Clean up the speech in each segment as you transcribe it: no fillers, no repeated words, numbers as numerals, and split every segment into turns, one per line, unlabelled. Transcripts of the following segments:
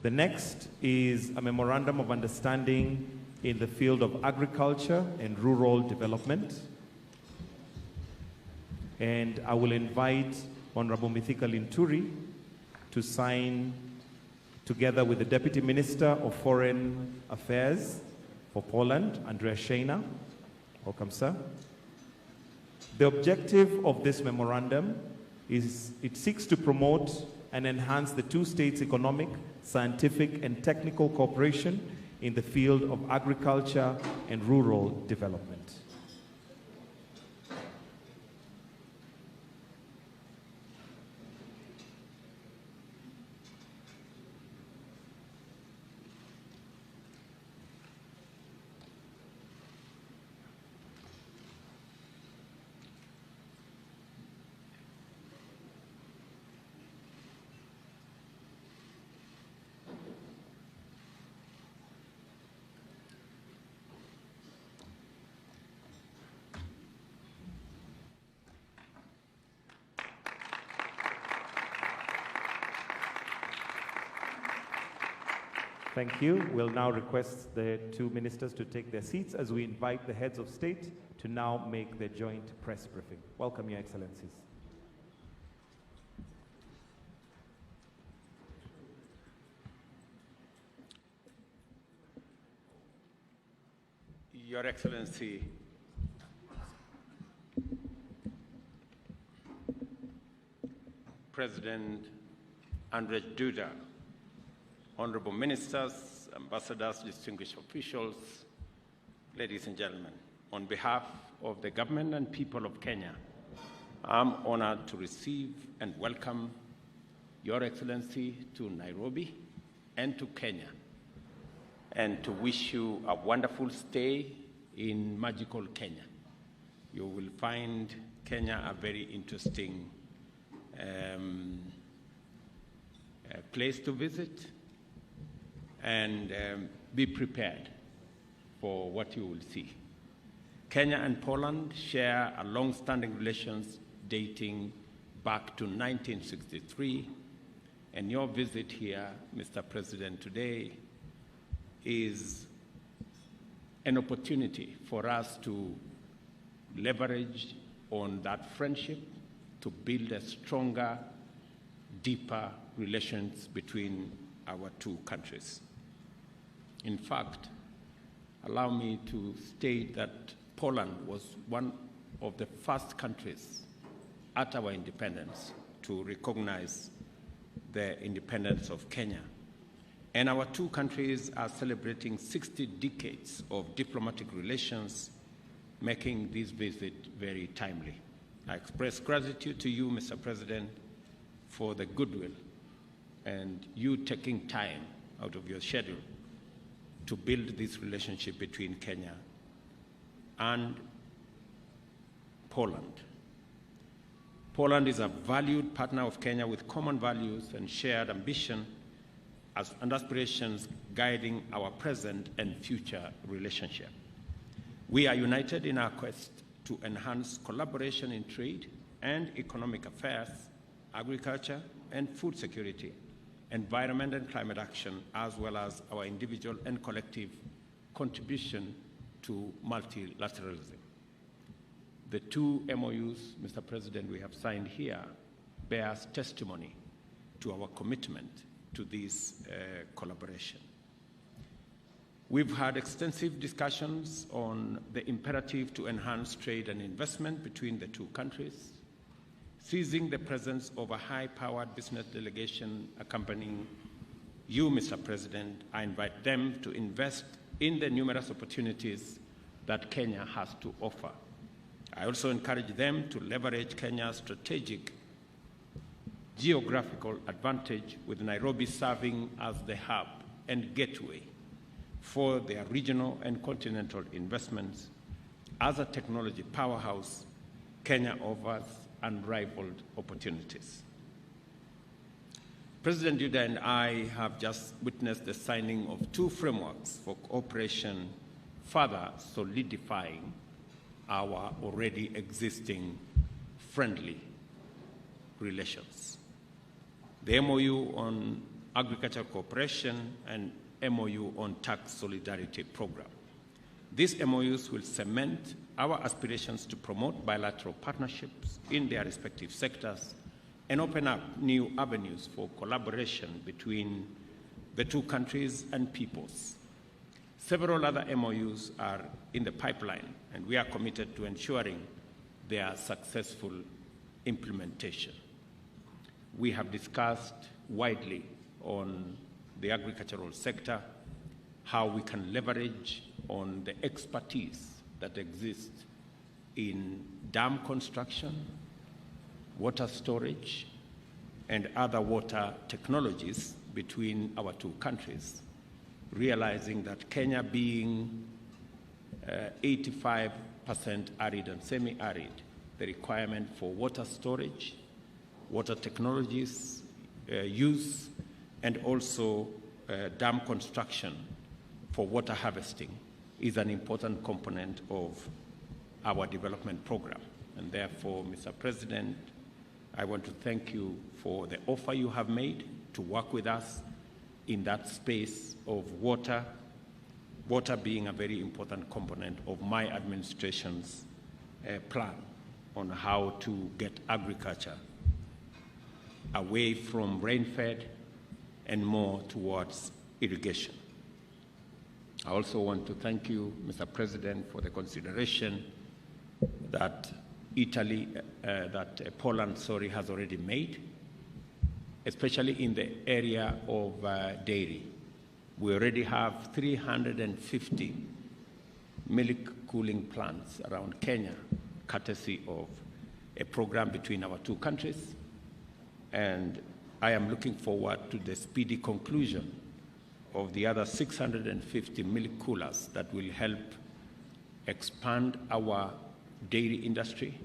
The next is a memorandum of understanding in the field of agriculture and rural development. And I will invite Honorable Mithika Linturi to sign together with the Deputy Minister of Foreign Affairs for Poland, Andrea Shejna. Welcome, sir. The objective of this memorandum is it seeks to promote and enhance the two states' economic, scientific, and technical cooperation in the field of agriculture and rural development. Thank you. We'll now request the two ministers to take their seats as we invite the heads of state to now make their joint press briefing. Welcome, Your Excellencies.
Your Excellency, President Andrzej Duda, Honorable Ministers, Ambassadors, distinguished officials, ladies and gentlemen, on behalf of the government and people of Kenya, I'm honored to receive and welcome Your Excellency to Nairobi and to Kenya, and to wish you a wonderful stay in magical Kenya. You will find Kenya a very interesting place to visit, and be prepared for what you will see. Kenya and Poland share a long-standing relations dating back to 1963, and your visit here, Mr. President, today is an opportunity for us to leverage on that friendship to build a stronger, deeper relations between our two countries. In fact, allow me to state that Poland was one of the first countries at our independence to recognize the independence of Kenya. And our two countries are celebrating 60 decades of diplomatic relations, making this visit very timely. I express gratitude to you, Mr. President, for the goodwill and you taking time out of your schedule to build this relationship between Kenya and Poland. Poland is a valued partner of Kenya with common values and shared ambition and aspirations guiding our present and future relationship. We are united in our quest to enhance collaboration in trade and economic affairs, agriculture and food security, environment and climate action, as well as our individual and collective contribution to multilateralism. The two MOUs, Mr. President, we have signed here bears testimony to our commitment to this collaboration. We've had extensive discussions on the imperative to enhance trade and investment between the two countries. Seizing the presence of a high-powered business delegation accompanying you, Mr. President, I invite them to invest in the numerous opportunities that Kenya has to offer. I also encourage them to leverage Kenya's strategic geographical advantage, with Nairobi serving as the hub and gateway for their regional and continental investments. As a technology powerhouse, Kenya offers unrivaled opportunities. President Duda and I have just witnessed the signing of two frameworks for cooperation, further solidifying our already existing friendly relations. The MOU on agricultural cooperation and MOU on tax solidarity program. These MOUs will cement our aspirations to promote bilateral partnerships in their respective sectors and open up new avenues for collaboration between the two countries and peoples. Several other MOUs are in the pipeline, and we are committed to ensuring their successful implementation. We have discussed widely on the agricultural sector, how we can leverage on the expertise that exists in dam construction, water storage, and other water technologies between our two countries, realizing that Kenya being 85% arid and semi-arid, the requirement for water storage, water technologies use, and also dam construction for water harvesting is an important component of our development program. And therefore, Mr. President, I want to thank you for the offer you have made to work with us in that space of water, water being a very important component of my administration's plan on how to get agriculture away from rain-fed and more towards irrigation. I also want to thank you, Mr. President, for the consideration that Poland has already made, especially in the area of dairy. We already have 350 milk cooling plants around Kenya, courtesy of a program between our two countries. And I am looking forward to the speedy conclusion of the other 650 milk coolers that will help expand our dairy industry,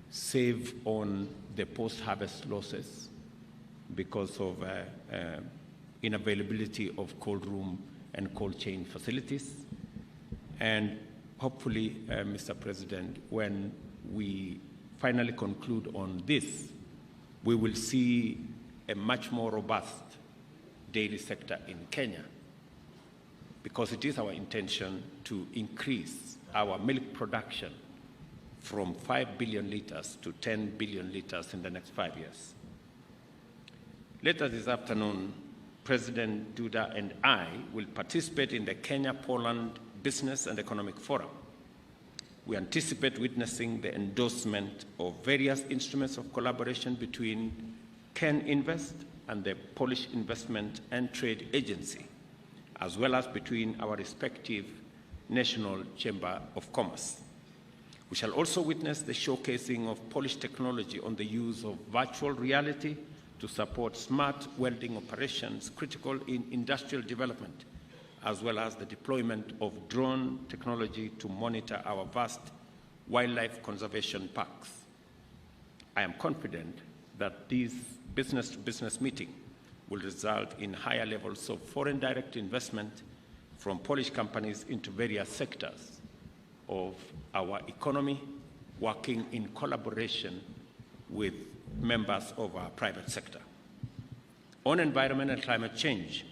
save on the post-harvest losses because of inavailability of cold room and cold chain facilities. And hopefully, Mr. President, when we finally conclude on this, we will see a much more robust dairy sector in Kenya, because it is our intention to increase our milk production from 5 billion liters to 10 billion liters in the next 5 years. Later this afternoon, President Duda and I will participate in the Kenya-Poland Business and Economic Forum. We anticipate witnessing the endorsement of various instruments of collaboration between Ken Invest and the Polish Investment and Trade Agency, as well as between our respective National Chamber of Commerce. We shall also witness the showcasing of Polish technology on the use of virtual reality to support smart welding operations critical in industrial development, as well as the deployment of drone technology to monitor our vast wildlife conservation parks. I am confident that this business-to-business meeting will result in higher levels of foreign direct investment from Polish companies into various sectors of our economy, working in collaboration with members of our private sector. On environment and climate change,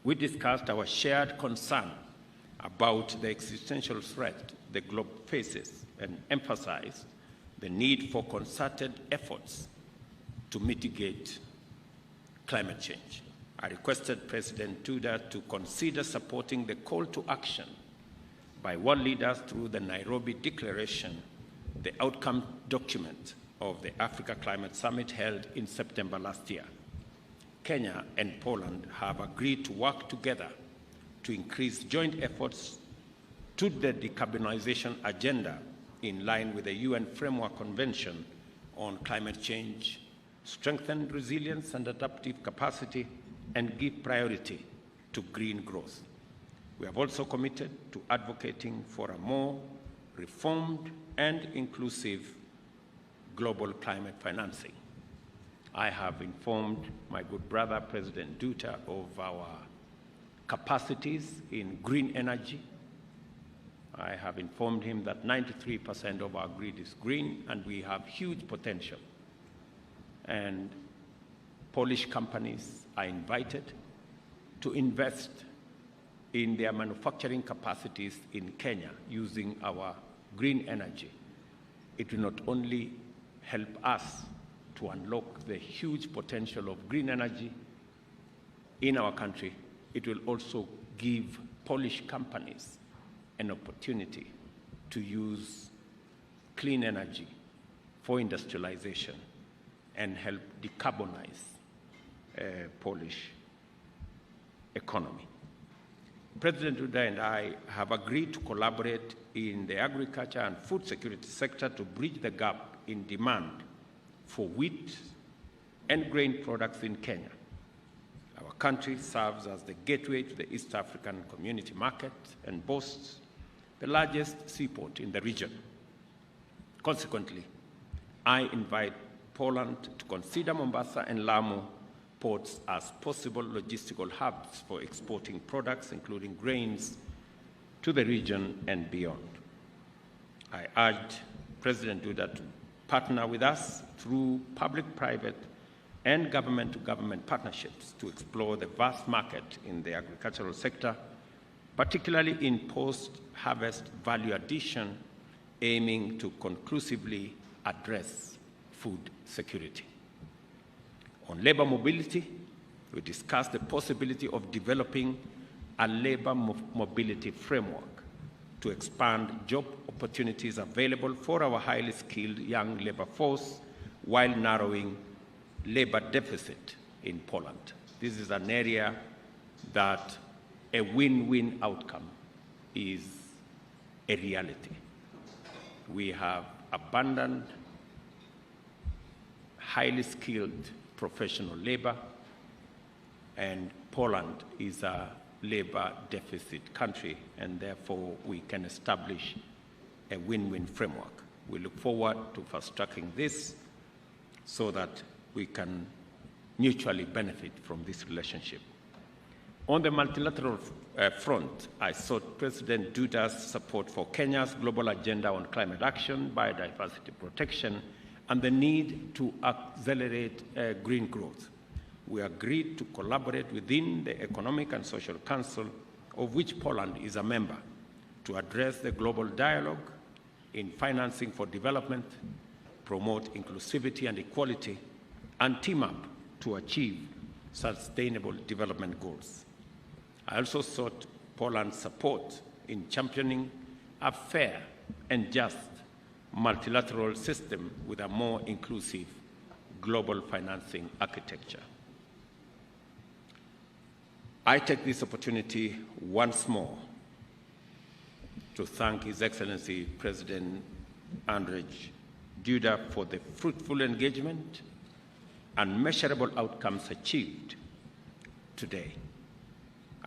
we discussed our shared concern about the existential threat the globe faces and emphasized the need for concerted efforts to mitigate climate change. I requested President Duda to consider supporting the call to action by world leaders through the Nairobi Declaration, the outcome document of the Africa Climate Summit held in September last year. Kenya and Poland have agreed to work together to increase joint efforts to the decarbonization agenda in line with the UN Framework Convention on Climate Change, strengthen resilience and adaptive capacity, and give priority to green growth. We have also committed to advocating for a more reformed and inclusive global climate financing. I have informed my good brother, President Duda, of our capacities in green energy. I have informed him that 93% of our grid is green, and we have huge potential. And Polish companies are are invited to invest in their manufacturing capacities in Kenya using our green energy. It will not only help us to unlock the huge potential of green energy in our country, it will also give Polish companies an opportunity to use clean energy for industrialization and help decarbonize Polish economy. President Duda and I have agreed to collaborate in the agriculture and food security sector to bridge the gap in demand for wheat and grain products in Kenya. Our country serves as the gateway to the East African community market and boasts the largest seaport in the region. Consequently, I invite Poland to consider Mombasa and Lamu ports as possible logistical hubs for exporting products, including grains, to the region and beyond. I urge President Duda to partner with us through public-private and government-to-government partnerships to explore the vast market in the agricultural sector, particularly in post-harvest value addition, aiming to conclusively address food security. On labor mobility, we discussed the possibility of developing a labor mobility framework to expand job opportunities available for our highly skilled young labor force while narrowing labor deficit in Poland. This is an area that a win-win outcome is a reality. We have abundant, highly skilled professional labor, and Poland is a labor deficit country, and therefore we can establish a win-win framework. We look forward to fast-tracking this so that we can mutually benefit from this relationship. On the multilateral front, I sought President Duda's support for Kenya's global agenda on climate action, biodiversity protection, and the need to accelerate green growth. We agreed to collaborate within the Economic and Social Council, of which Poland is a member, to address the global dialogue in financing for development, promote inclusivity and equality, and team up to achieve sustainable development goals. I also sought Poland's support in championing a fair and just multilateral system with a more inclusive global financing architecture. I take this opportunity once more to thank His Excellency President Andrzej Duda for the fruitful engagement and measurable outcomes achieved today.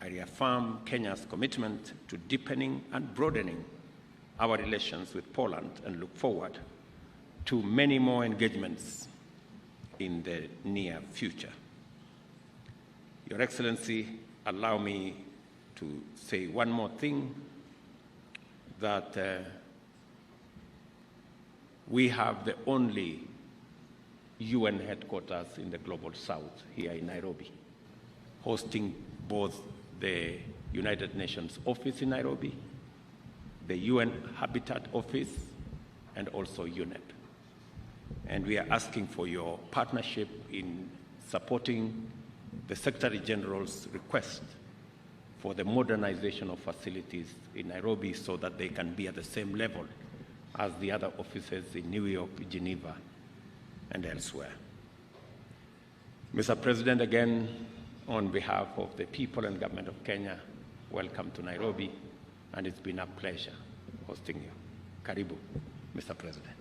I reaffirm Kenya's commitment to deepening and broadening our relations with Poland and look forward to many more engagements in the near future. Your Excellency, allow me to say one more thing, that we have the only UN headquarters in the Global South here in Nairobi, hosting both the United Nations office in Nairobi, the UN Habitat Office, and also UNEP. And we are asking for your partnership in supporting the Secretary General's request for the modernization of facilities in Nairobi so that they can be at the same level as the other offices in New York, Geneva, and elsewhere. Mr. President, again, on behalf of the people and government of Kenya, welcome to Nairobi, and it's been a pleasure hosting you. Karibu, Mr. President.